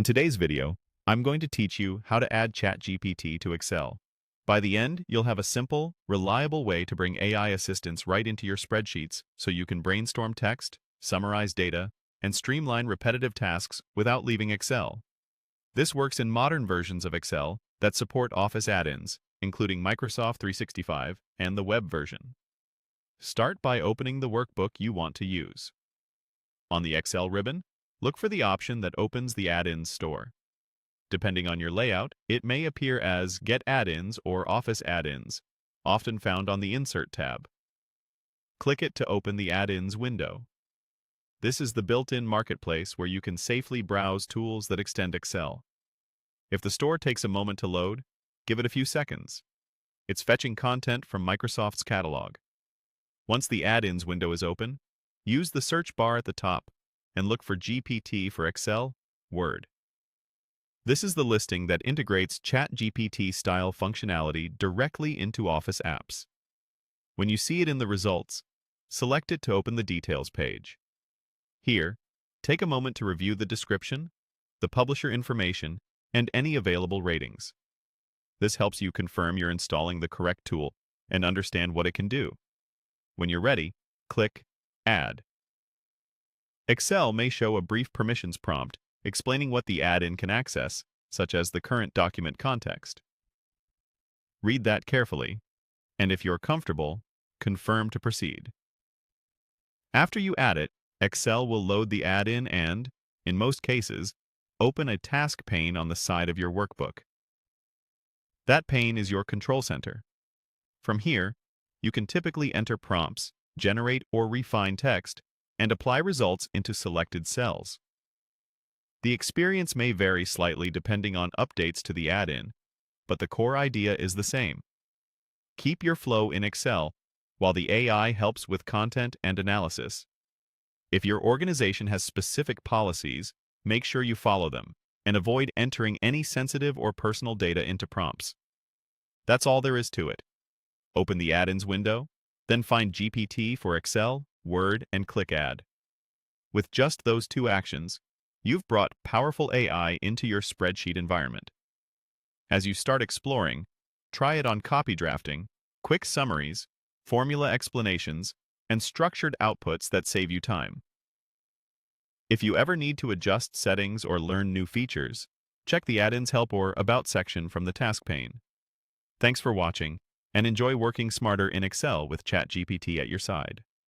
In today's video, I'm going to teach you how to add ChatGPT to Excel. By the end, you'll have a simple, reliable way to bring AI assistance right into your spreadsheets so you can brainstorm text, summarize data, and streamline repetitive tasks without leaving Excel. This works in modern versions of Excel that support Office add-ins, including Microsoft 365 and the web version. Start by opening the workbook you want to use. On the Excel ribbon, look for the option that opens the add-ins store. Depending on your layout, it may appear as Get Add-ins or Office Add-ins, often found on the Insert tab. Click it to open the Add-ins window. This is the built-in marketplace where you can safely browse tools that extend Excel. If the store takes a moment to load, give it a few seconds. It's fetching content from Microsoft's catalog. Once the Add-ins window is open, use the search bar at the top and look for GPT for Excel, Word. This is the listing that integrates ChatGPT-style functionality directly into Office apps. When you see it in the results, select it to open the Details page. Here, take a moment to review the description, the publisher information, and any available ratings. This helps you confirm you're installing the correct tool and understand what it can do. When you're ready, click Add. Excel may show a brief permissions prompt explaining what the add-in can access, such as the current document context. Read that carefully, and if you're comfortable, confirm to proceed. After you add it, Excel will load the add-in and, in most cases, open a task pane on the side of your workbook. That pane is your control center. From here, you can typically enter prompts, generate or refine text, and apply results into selected cells. The experience may vary slightly depending on updates to the add-in, but the core idea is the same. Keep your flow in Excel while the AI helps with content and analysis. If your organization has specific policies, make sure you follow them and avoid entering any sensitive or personal data into prompts. That's all there is to it. Open the add-ins window, then find GPT for Excel, Word, and click Add. With just those two actions, you've brought powerful AI into your spreadsheet environment. As you start exploring, try it on copy drafting, quick summaries, formula explanations, and structured outputs that save you time. If you ever need to adjust settings or learn new features, check the Add-ins Help or About section from the task pane. Thanks for watching, and enjoy working smarter in Excel with ChatGPT at your side.